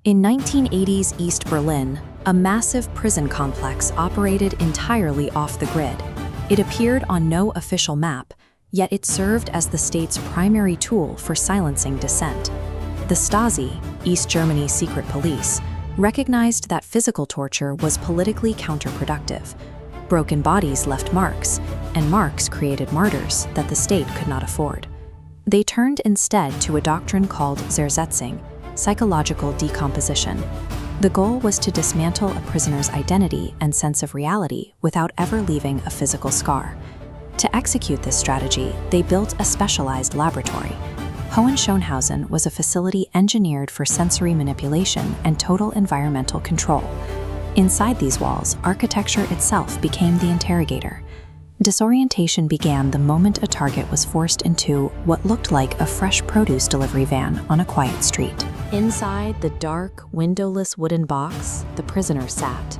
In 1980s East Berlin, a massive prison complex operated entirely off the grid. It appeared on no official map, yet it served as the state's primary tool for silencing dissent. The Stasi, East Germany's secret police, recognized that physical torture was politically counterproductive. Broken bodies left marks, and marks created martyrs that the state could not afford. They turned instead to a doctrine called Zersetzung, psychological decomposition. The goal was to dismantle a prisoner's identity and sense of reality without ever leaving a physical scar. To execute this strategy, they built a specialized laboratory. Hohenschönhausen was a facility engineered for sensory manipulation and total environmental control. Inside these walls, architecture itself became the interrogator. Disorientation began the moment a target was forced into what looked like a fresh produce delivery van on a quiet street. Inside the dark, windowless wooden box, the prisoner sat,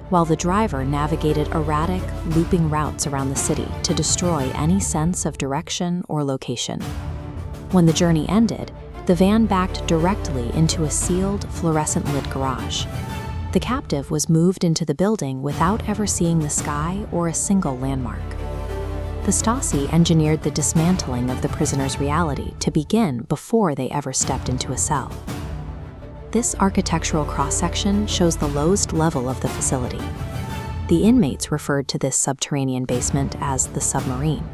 while the driver navigated erratic, looping routes around the city to destroy any sense of direction or location. When the journey ended, the van backed directly into a sealed, fluorescent-lit garage. The captive was moved into the building without ever seeing the sky or a single landmark. The Stasi engineered the dismantling of the prisoner's reality to begin before they ever stepped into a cell. This architectural cross-section shows the lowest level of the facility. The inmates referred to this subterranean basement as the submarine.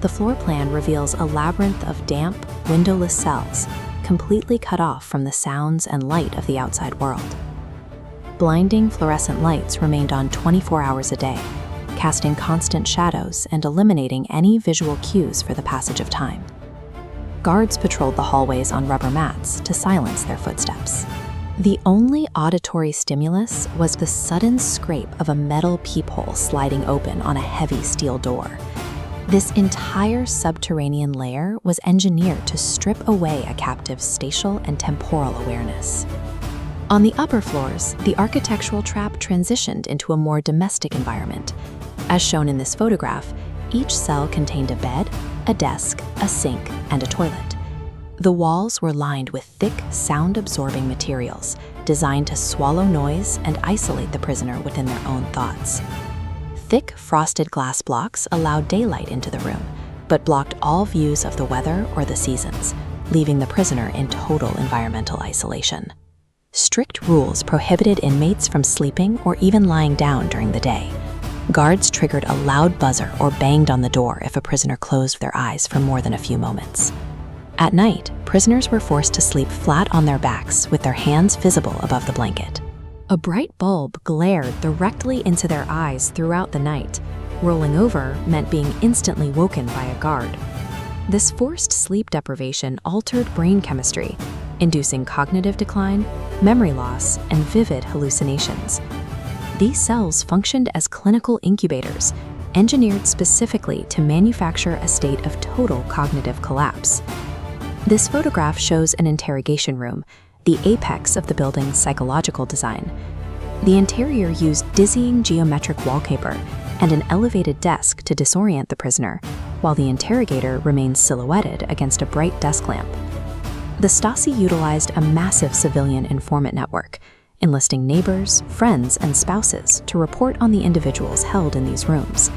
The floor plan reveals a labyrinth of damp, windowless cells, completely cut off from the sounds and light of the outside world. Blinding fluorescent lights remained on 24 hours a day, casting constant shadows and eliminating any visual cues for the passage of time. Guards patrolled the hallways on rubber mats to silence their footsteps. The only auditory stimulus was the sudden scrape of a metal peephole sliding open on a heavy steel door. This entire subterranean layer was engineered to strip away a captive's spatial and temporal awareness. On the upper floors, the architectural trap transitioned into a more domestic environment. As shown in this photograph, each cell contained a bed, a desk, a sink, and a toilet. The walls were lined with thick, sound-absorbing materials designed to swallow noise and isolate the prisoner within their own thoughts. Thick, frosted glass blocks allowed daylight into the room, but blocked all views of the weather or the seasons, leaving the prisoner in total environmental isolation. Strict rules prohibited inmates from sleeping or even lying down during the day. Guards triggered a loud buzzer or banged on the door if a prisoner closed their eyes for more than a few moments. At night, prisoners were forced to sleep flat on their backs with their hands visible above the blanket. A bright bulb glared directly into their eyes throughout the night. Rolling over meant being instantly woken by a guard. This forced sleep deprivation altered brain chemistry, inducing cognitive decline, memory loss, and vivid hallucinations. These cells functioned as clinical incubators, engineered specifically to manufacture a state of total cognitive collapse. This photograph shows an interrogation room, the apex of the building's psychological design. The interior used dizzying geometric wallpaper and an elevated desk to disorient the prisoner, while the interrogator remained silhouetted against a bright desk lamp. The Stasi utilized a massive civilian informant network, enlisting neighbors, friends, and spouses to report on the individuals held in these rooms.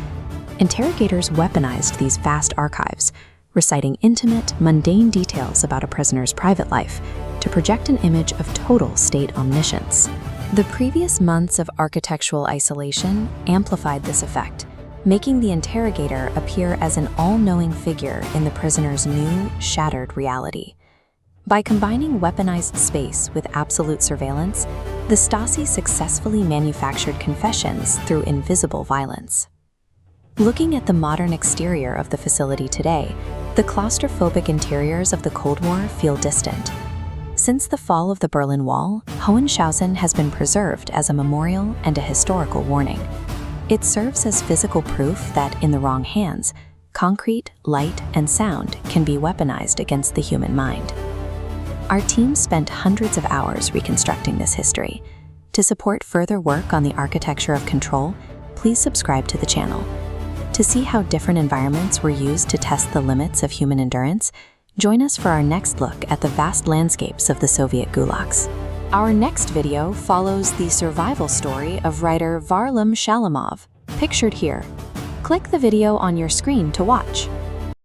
Interrogators weaponized these vast archives, reciting intimate, mundane details about a prisoner's private life to project an image of total state omniscience. The previous months of architectural isolation amplified this effect, making the interrogator appear as an all-knowing figure in the prisoner's new, shattered reality. By combining weaponized space with absolute surveillance, the Stasi successfully manufactured confessions through invisible violence. Looking at the modern exterior of the facility today, the claustrophobic interiors of the Cold War feel distant. Since the fall of the Berlin Wall, Hohenschönhausen has been preserved as a memorial and a historical warning. It serves as physical proof that, in the wrong hands, concrete, light, and sound can be weaponized against the human mind. Our team spent hundreds of hours reconstructing this history. To support further work on the architecture of control, please subscribe to the channel. To see how different environments were used to test the limits of human endurance, join us for our next look at the vast landscapes of the Soviet gulags. Our next video follows the survival story of writer Varlam Shalamov, pictured here. Click the video on your screen to watch.